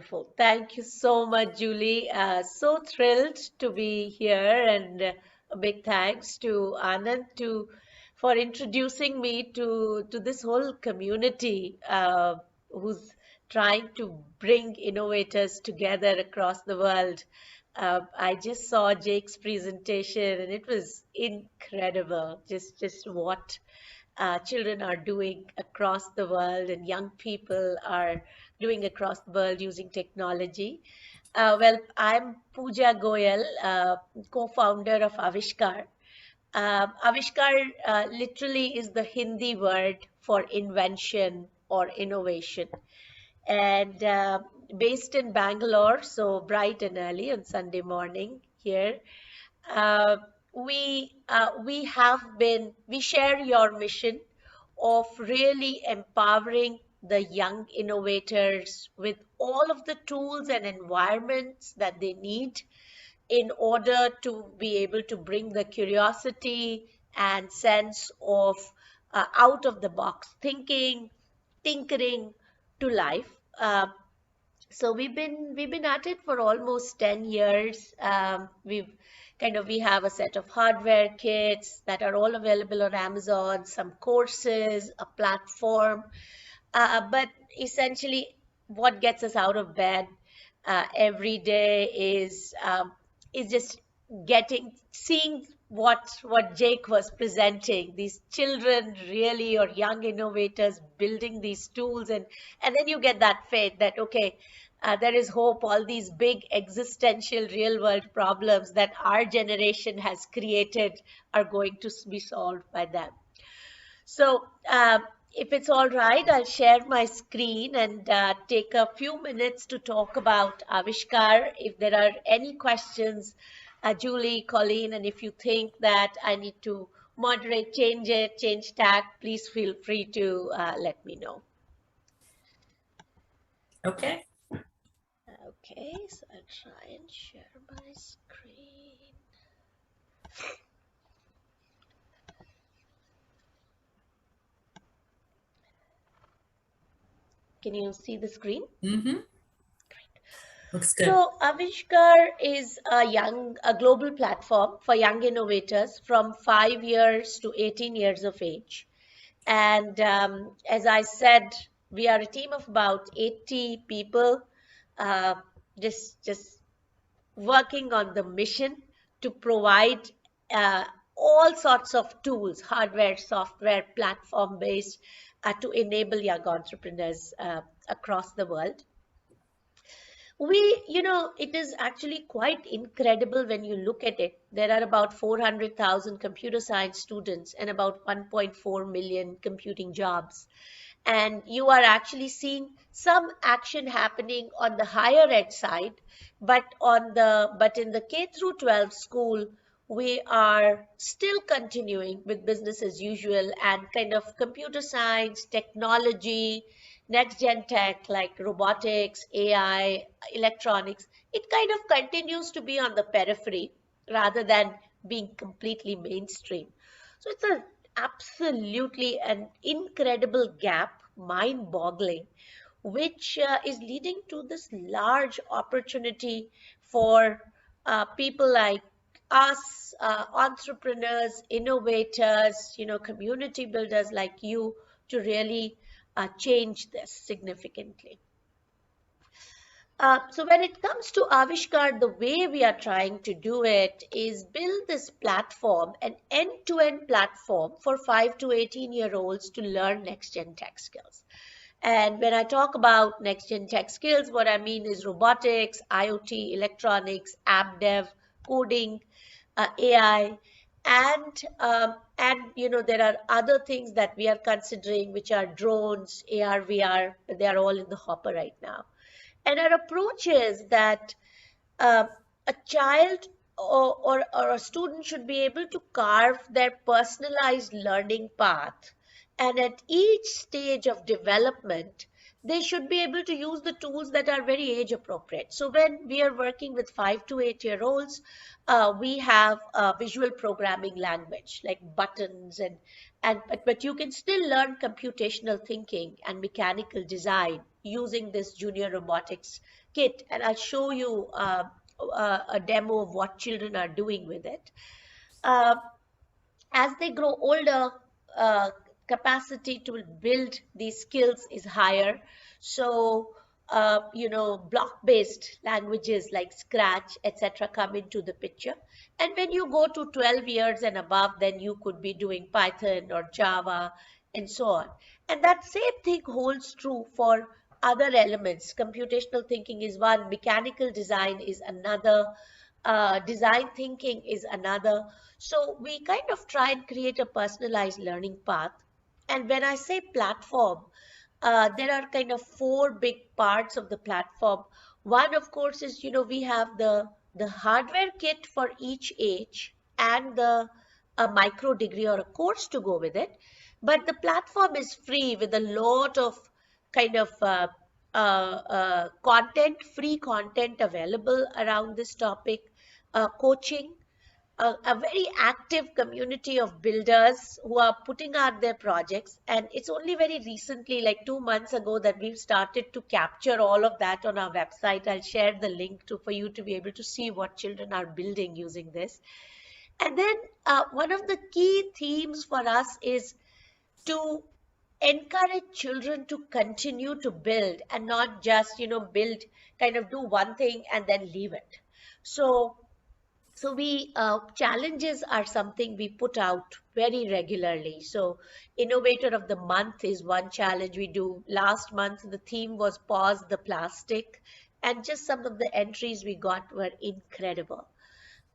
Wonderful. Thank you so much, Julie. So thrilled to be here, and a big thanks to Anand for introducing me to this whole community who's trying to bring innovators together across the world. I just saw Jake's presentation, and it was incredible. Just what children are doing across the world and young people are doing across the world using technology. Well, I'm Pooja Goyal, co-founder of Avishkar. Avishkar literally is the Hindi word for invention or innovation. And based in Bangalore, so bright and early on Sunday morning here, uh, we share your mission of really empowering the young innovators with all of the tools and environments that they need in order to be able to bring the curiosity and sense of out of the box thinking, tinkering to life. So we've been at it for almost 10 years. We have a set of hardware kits that are all available on Amazon, some courses, a platform. But essentially, what gets us out of bed every day is just seeing what Jake was presenting. These children really, or young innovators building these tools, and then you get that faith that okay, there is hope. All these big existential real world problems that our generation has created are going to be solved by them. So, if it's all right, I'll share my screen and take a few minutes to talk about Avishkar. If there are any questions, Julie, Colleen, and if you think that I need to moderate, change tag, please feel free to let me know. Okay. Okay, so I'll try and share my screen. Can you see the screen? Mm-hmm. Looks good. So Avishkar is a global platform for young innovators from 5 years to 18 years of age. And as I said, we are a team of about 80 people, uh, just working on the mission to provide uh, all sorts of tools, hardware, software, platform based, to enable young entrepreneurs across the world. It is actually quite incredible when you look at it. There are about 400,000 computer science students and about 1.4 million computing jobs. And you are actually seeing some action happening on the higher ed side, but in the K through 12 school, we are still continuing with business as usual and kind of computer science, technology, next gen tech like robotics, AI, electronics. It kind of continues to be on the periphery rather than being completely mainstream. So it's a absolutely an incredible gap, mind boggling, which is leading to this large opportunity for people like us, entrepreneurs, innovators, community builders like you to really change this significantly. So when it comes to Avishkar, the way we are trying to do it is build this platform, an end-to-end platform for 5 to 18-year-olds to learn next-gen tech skills. And when I talk about next-gen tech skills, what I mean is robotics, IoT, electronics, app dev, coding, AI, and there are other things that we are considering, which are drones, AR, VR. They are all in the hopper right now. And our approach is that uh, a child or a student should be able to carve their personalized learning path. And at each stage of development, they should be able to use the tools that are very age appropriate. So when we are working with 5 to 8 year olds, we have a visual programming language like buttons but you can still learn computational thinking and mechanical design using this junior robotics kit, and I'll show you a demo of what children are doing with it. Uh, as they grow older, uh, capacity to build these skills is higher. So, block-based languages like Scratch, etc., come into the picture. And when you go to 12 years and above, then you could be doing Python or Java and so on. And that same thing holds true for other elements. Computational thinking is one, mechanical design is another, design thinking is another. So we kind of try and create a personalized learning path. And when I say platform, there are kind of four big parts of the platform. One, of course, is we have the hardware kit for each age and the a micro degree or a course to go with it. But the platform is free with a lot of kind of free content available around this topic, coaching, a very active community of builders who are putting out their projects. And it's only very recently, like 2 months ago, that we've started to capture all of that on our website. I'll share the link for you to be able to see what children are building using this. And then one of the key themes for us is to encourage children to continue to build and not just build, kind of do one thing and then leave it. So we challenges are something we put out very regularly. So innovator of the month is one challenge we do. Last month the theme was pause the plastic, and just some of the entries we got were incredible.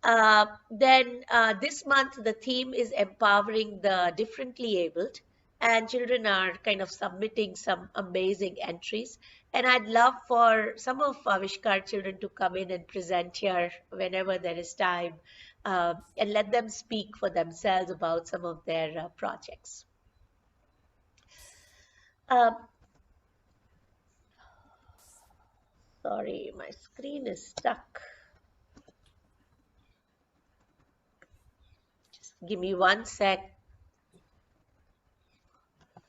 Then this month the theme is empowering the differently abled, and children are kind of submitting some amazing entries. And I'd love for some of Avishkar children to come in and present here whenever there is time, and let them speak for themselves about some of their projects. Um, Sorry, my screen is stuck. Just give me 1 sec.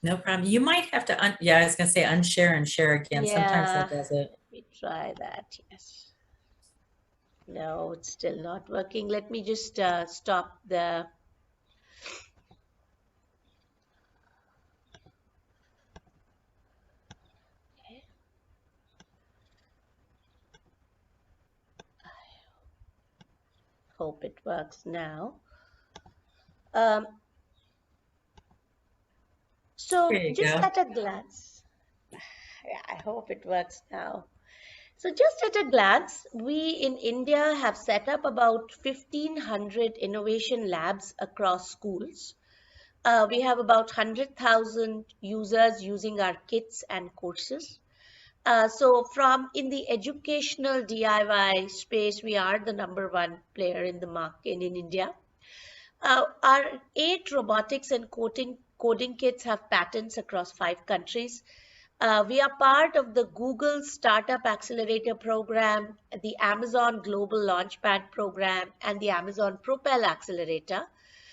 No problem. You might have to, yeah, I was gonna say unshare and share again. Sometimes Yeah, that does it. let me try that. Yes. No, it's still not working. Let me just stop the. Okay. Hope it works now. Um, so There you just go. at a glance, yeah, I hope it works now. So just at a glance, we in India have set up about 1,500 innovation labs across schools. We have about 100,000 users using our kits and courses. So from in the educational DIY space, we are the #1 player in the market in India. Our 8 robotics and coding kits have patents across 5 countries. We are part of the Google Startup Accelerator Program, the Amazon Global Launchpad Program, and the Amazon Propel Accelerator.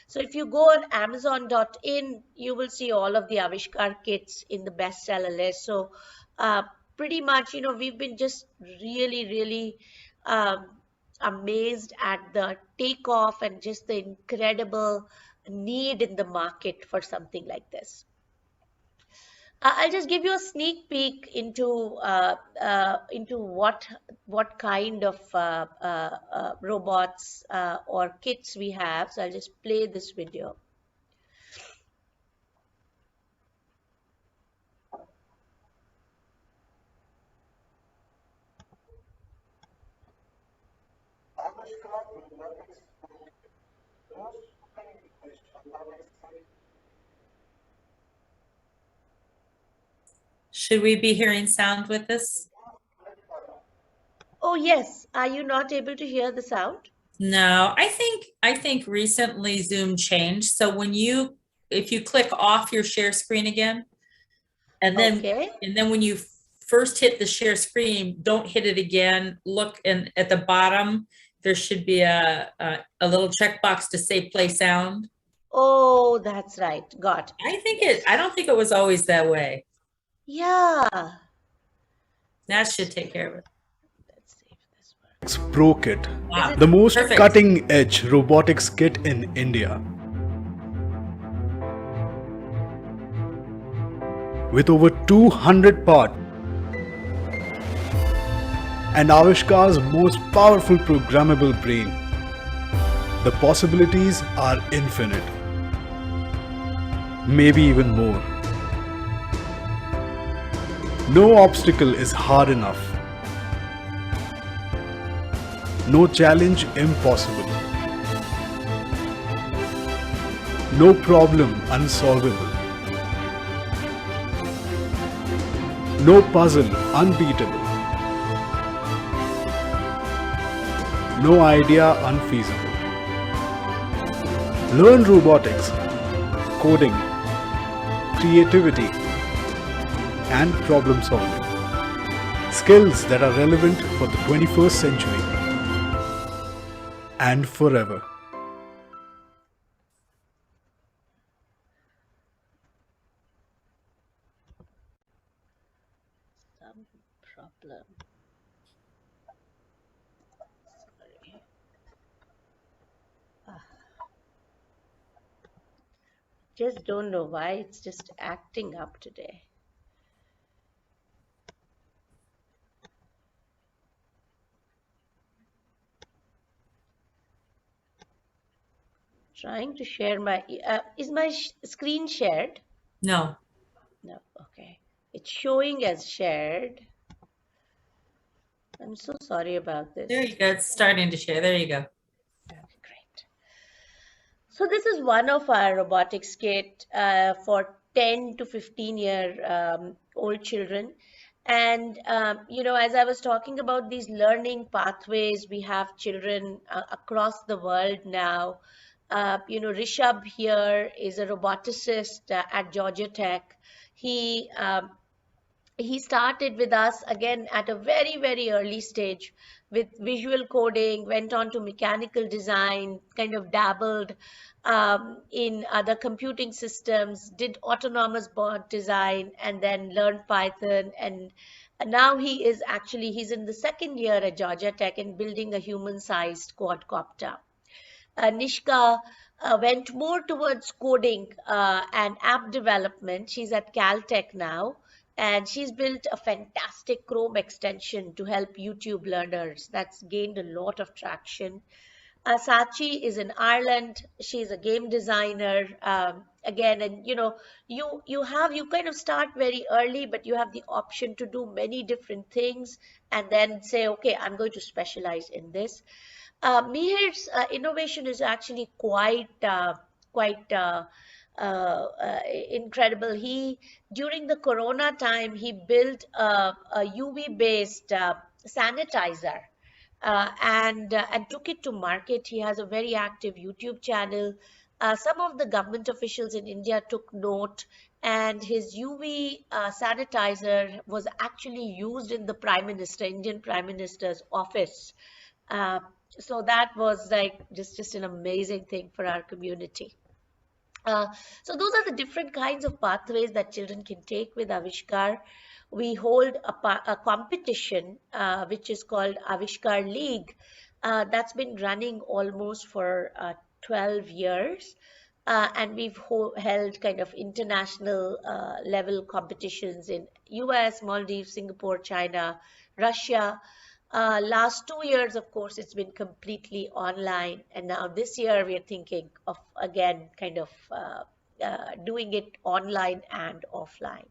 So if you go on Amazon.in, you will see all of the Avishkar kits in the bestseller list. So pretty much, we've been just really, really amazed at the takeoff and just the incredible need in the market for something like this. I'll just give you a sneak peek into what kind of robots or kits we have. So I'll just play this video. Should we be hearing sound with this? Oh yes, are you not able to hear the sound? No, I think recently Zoom changed. So if you click off your share screen again, and then Okay. when you first hit the share screen, don't hit it again. Look, and at the bottom there should be a little checkbox to say play sound. Oh, that's right. Got it. Yes. I don't think it was always that way. Yeah. That should take care of it. Let's see if this works. Pro Kit, Is Wow. it the most Perfect. cutting edge robotics kit in India. With over 200 parts and Avishkar's most powerful programmable brain, the possibilities are infinite. Maybe even more. No obstacle is hard enough. No challenge impossible. No problem unsolvable. No puzzle unbeatable. No idea unfeasible. Learn robotics, coding, creativity, and problem solving. Skills that are relevant for the 21st century and forever. some problem? Sorry. Ah, just don't know why it's just acting up today. Trying to share my, is my screen shared? No. No, okay. It's showing as shared. I'm so sorry about this. There you go. It's starting to share. There you go. Okay, great. So this is one of our robotics kit for 10 to 15-year old children. And, as I was talking about these learning pathways, we have children across the world now. Rishabh here is a roboticist at Georgia Tech. He he started with us again at a very, very early stage with visual coding, went on to mechanical design, kind of dabbled in other computing systems, did autonomous bot design, and then learned Python. And now he's in the second year at Georgia Tech and building a human-sized quadcopter. Nishka went more towards coding and app development. She's at Caltech now, and she's built a fantastic Chrome extension to help YouTube learners. That's gained a lot of traction. Sachi is in Ireland. She's a game designer. Again, and you kind of start very early, but you have the option to do many different things, and then say, okay, I'm going to specialize in this. Mihir's innovation is actually quite incredible. During the Corona time, he built a UV-based sanitizer and took it to market. He has a very active YouTube channel. Some of the government officials in India took note, and his UV sanitizer was actually used in the Indian Prime Minister's office. Uh, so that was like just an amazing thing for our community. Uh, so those are the different kinds of pathways that children can take with Avishkar. We hold a competition which is called Avishkar League that's been running almost for 12 years. And we've held kind of international level competitions in US, Maldives, Singapore, China, Russia. Last 2 years, of course, it's been completely online, and now this year we are thinking of again kind of doing it online and offline.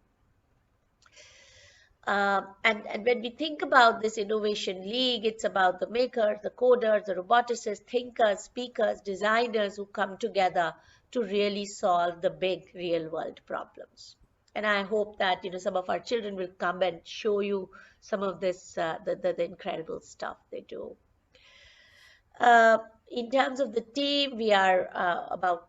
And when we think about this innovation league, it's about the makers, the coders, the roboticists, thinkers, speakers, designers who come together to really solve the big real world problems. And I hope that some of our children will come and show you some of this the incredible stuff they do. Uh, in terms of the team, we are about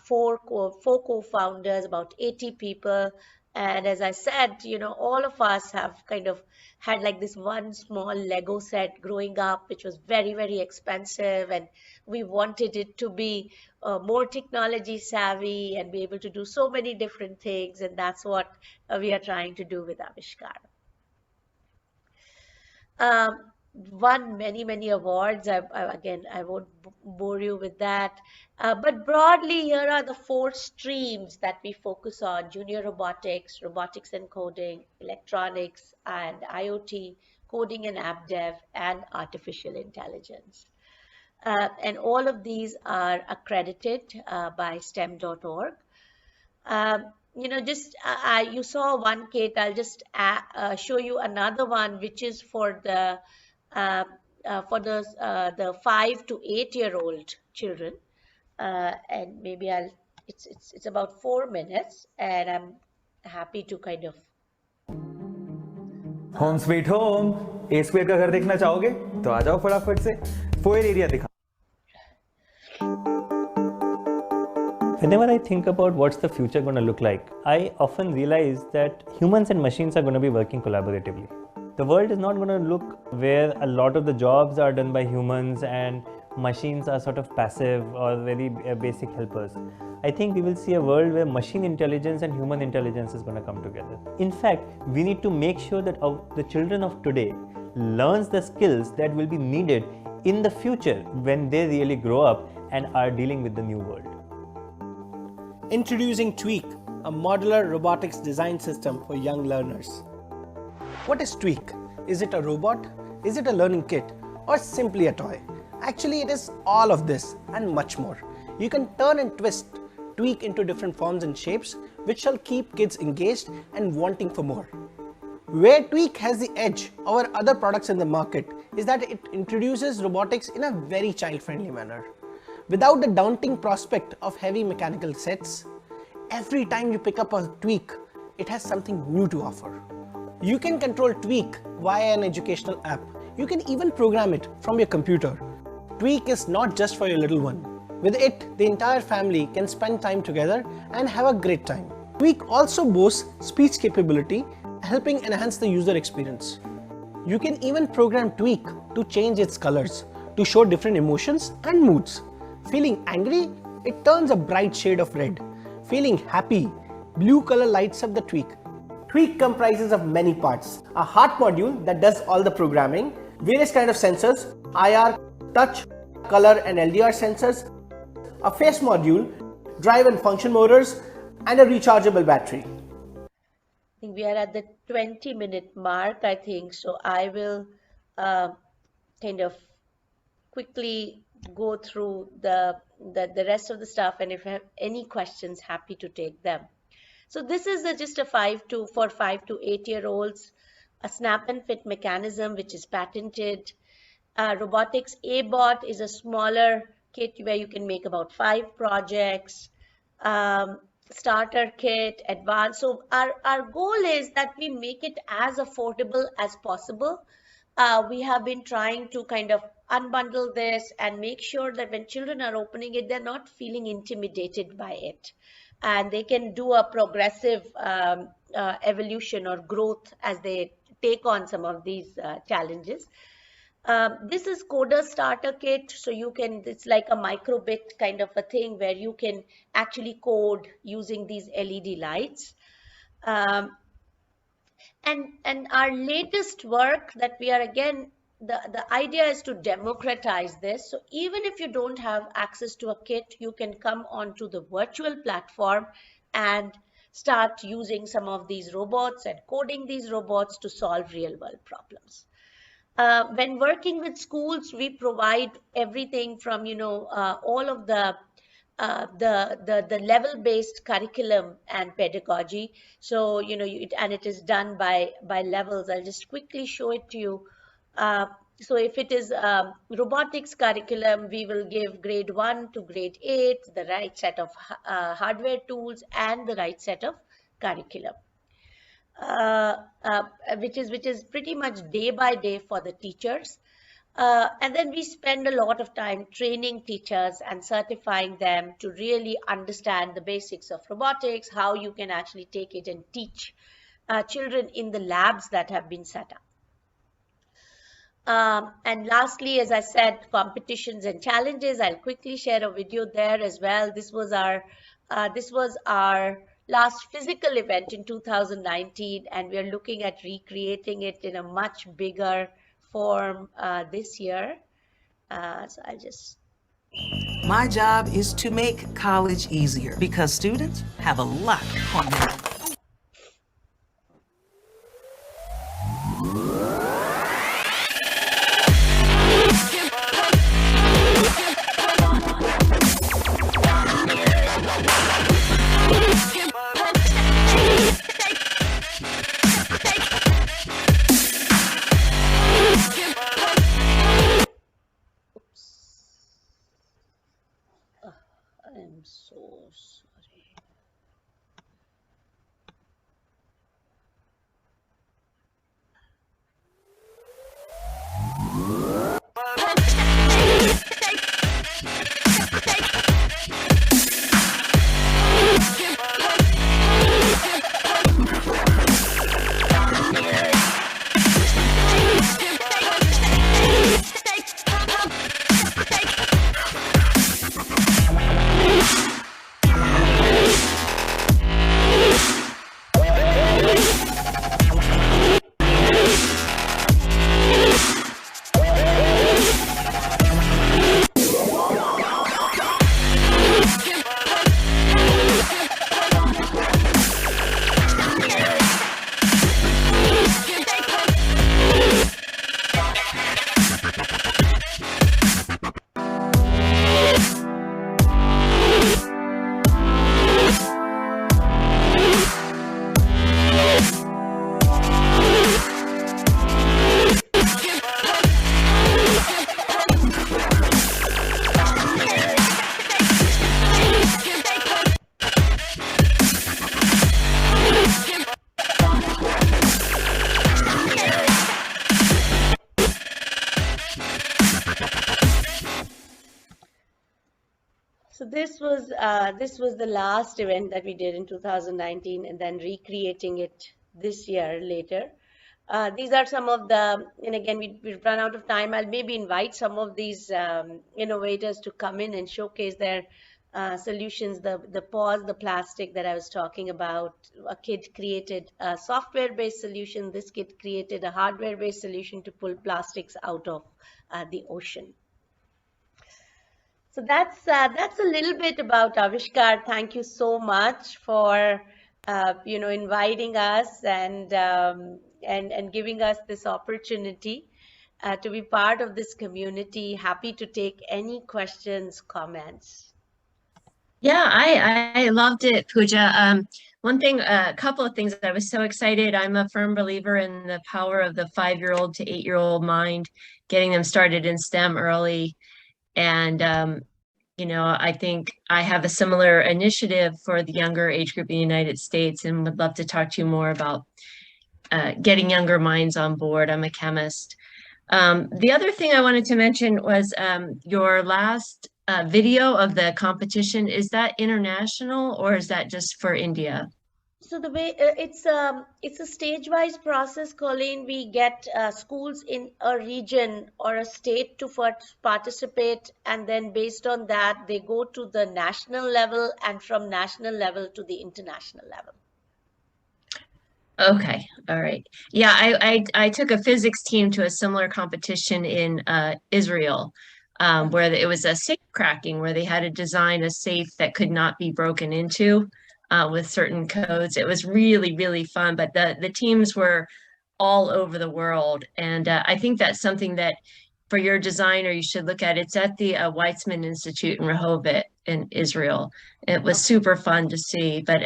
four co-founders, about 80 people. And as I said, all of us have kind of had like this one small Lego set growing up, which was very, very expensive. And we wanted it to be more technology savvy and be able to do so many different things. And that's what we are trying to do with Avishkar. Won many awards. Again, I won't bore you with that. But broadly, here are the 4 streams that we focus on: junior robotics, robotics and coding, electronics and IoT, coding and app dev, and artificial intelligence. And all of these are accredited by STEM.org. Just you saw one, Kate. I'll just show you another one, which is for the the 5 to 8-year-old children, and maybe it's about 4 minutes, and I'm happy to kind of. Home sweet home, A square का घर देखना चाहोगे तो आ जाओ फटाफट से, foyer area दिखा. Whenever I think about what's the future going to look like, I often realize that humans and machines are going to be working collaboratively. The world is not going to look where a lot of the jobs are done by humans and machines are sort of passive or very basic helpers. I think we will see a world where machine intelligence and human intelligence is going to come together. In fact, we need to make sure that the children of today learns the skills that will be needed in the future when they really grow up and are dealing with the new world. Introducing Tweak, a modular robotics design system for young learners. What is Tweak? Is it a robot? Is it a learning kit? Or simply a toy? Actually, it is all of this and much more. You can turn and twist Tweak into different forms and shapes, which shall keep kids engaged and wanting for more. Where Tweak has the edge over other products in the market is that it introduces robotics in a very child-friendly manner. Without the daunting prospect of heavy mechanical sets, every time you pick up a Tweak, it has something new to offer. You can control Tweak via an educational app. You can even program it from your computer. Tweak is not just for your little one. With it, the entire family can spend time together and have a great time. Tweak also boasts speech capability, helping enhance the user experience. You can even program Tweak to change its colors, to show different emotions and moods. Feeling angry? It turns a bright shade of red. Feeling happy? Blue color lights up the Tweak. Tweak comprises of many parts. A heart module that does all the programming, various kind of sensors, IR, touch, color and LDR sensors, a face module, drive and function motors, and a rechargeable battery. I think we are at the 20-minute mark, I think, so I will kind of quickly go through the rest of the stuff, and if you have any questions, happy to take them. So this is just a 5 to 8-year-olds, a snap and fit mechanism which is patented. Robotics A-Bot is a smaller kit where you can make about 5 projects. Starter kit, advanced. So our goal is that we make it as affordable as possible. We have been trying to kind of unbundle this and make sure that when children are opening it, they're not feeling intimidated by it. And they can do a progressive evolution or growth as they take on some of these challenges. This is Coder Starter Kit. So you can, it's like a microbit kind of a thing where you can actually code using these LED lights. And our latest work that we are, again, the idea is to democratize this. So even if you don't have access to a kit, you can come onto the virtual platform and start using some of these robots and coding these robots to solve real world problems. When working with schools, we provide everything from, all of the level-based curriculum and pedagogy. So, and it is done by levels. I'll just quickly show it to you. So if it is robotics curriculum, we will give grade 1 to grade 8, the right set of hardware tools and the right set of curriculum. Which is pretty much day by day for the teachers. And then we spend a lot of time training teachers and certifying them to really understand the basics of robotics, how you can actually take it and teach children in the labs that have been set up. And lastly, as I said, competitions and challenges. I'll quickly share a video there as well. This was our last physical event in 2019, and we are looking at recreating it in a much bigger form this year. So I just. My job is to make college easier because students have a lot on their I'm so sorry. So this was the last event that we did in 2019, and then recreating it this year later. These are some of the, and again, we've run out of time. I'll maybe invite some of these innovators to come in and showcase their solutions. The pause, the plastic that I was talking about. A kid created a software-based solution. This kid created a hardware-based solution to pull plastics out of the ocean. So that's a little bit about Avishkaar. Thank you so much for inviting us and giving us this opportunity to be part of this community. Happy to take any questions, comments. Yeah, I loved it, Pooja. One thing, a couple of things, I was so excited. I'm a firm believer in the power of the 5-year-old to 8-year-old mind, getting them started in STEM early. And, I think I have a similar initiative for the younger age group in the United States, and would love to talk to you more about getting younger minds on board. I'm a chemist. The other thing I wanted to mention was your last video of the competition. Is that international or is that just for India? So the way it's a stage-wise process, Colleen. We get schools in a region or a state to participate, and then based on that, they go to the national level, and from national level to the international level. Okay, all right. Yeah, I took a physics team to a similar competition in Israel, where it was a safe cracking, where they had to design a safe that could not be broken into. With certain codes. It was really, really fun, but the teams were all over the world. And I think that's something that for your designer, you should look at. It's at the Weizmann Institute in Rehovot in Israel. It was super fun to see, but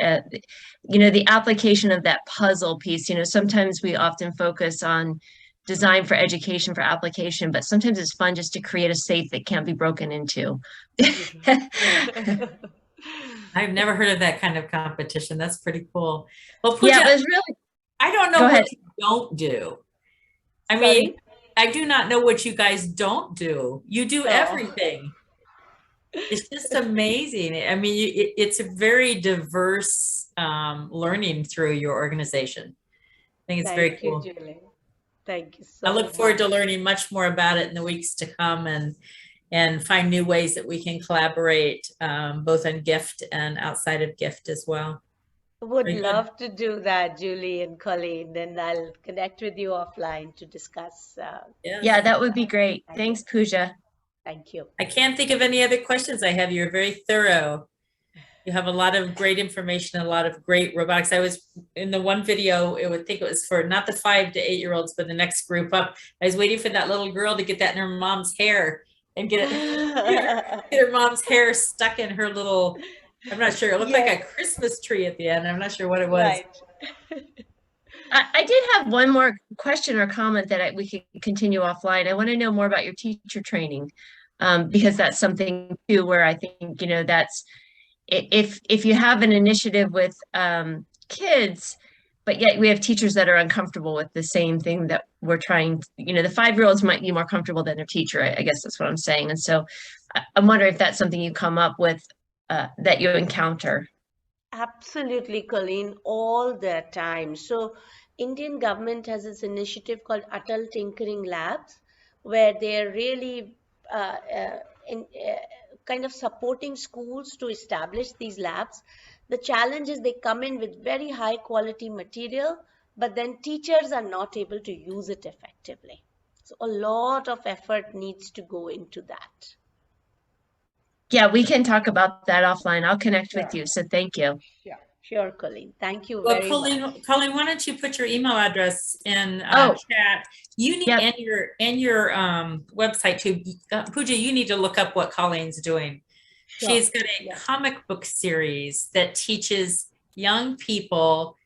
the application of that puzzle piece, sometimes we often focus on design for education, for application, but sometimes it's fun just to create a safe that can't be broken into. I've never heard of that kind of competition. That's pretty cool. Well, Pooja, yeah, it was really. I don't know what you don't do. I mean, I do not know what you guys don't do. You do everything. It's just amazing. I mean, it's a very diverse learning through your organization. I think it's very cool. Thank you, Julie. Thank you so much. I look forward to learning much more about it in the weeks to come, and find new ways that we can collaborate, both on Gift and outside of Gift as well. Would Very good. love to do that, Julie and Colleen. Then I'll connect with you offline to discuss. Yes. Yeah, that would be great. Thanks, Pooja. Thank you. I can't think of any other questions I have. You're very thorough. You have a lot of great information, a lot of great robotics. I was in the one video, I would think it was for not the 5 to 8 year olds, but the next group up. I was waiting for that little girl to get that in her mom's hair and get her mom's hair stuck in her little, I'm not sure. It looked like a Christmas tree at the end. I'm not sure what it was. Right. I did have one more question or comment that we could continue offline. I want to know more about your teacher training, because that's something too where I think, that's if you have an initiative with kids, but yet we have teachers that are uncomfortable with the same thing that we're trying, the 5-year-olds might be more comfortable than their teacher. I guess that's what I'm saying. And so I'm wondering if that's something you come up with that you encounter. Absolutely, Colleen, all the time. So Indian government has this initiative called Atal Tinkering Labs, where they're really kind of supporting schools to establish these labs. The challenge is they come in with very high quality material, but then teachers are not able to use it effectively. So a lot of effort needs to go into that. Yeah, we can talk about that offline. I'll connect with you. So thank you. Yeah, sure, Colleen. Thank you very much. Colleen, why don't you put your email address in chat? You need and your website too. Pooja, you need to look up what Colleen's doing. Sure. She's got a comic book series that teaches young people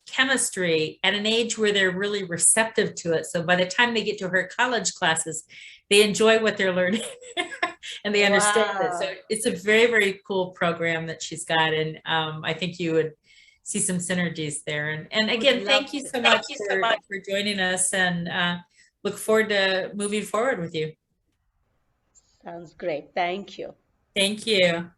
chemistry at an age where they're really receptive to it. So by the time they get to her college classes, they enjoy what they're learning and they understand it. So it's a very, very cool program that she's got. And I think you would see some synergies there. And again, thank you so much for joining us, and look forward to moving forward with you. Sounds great. Thank you. Thank you.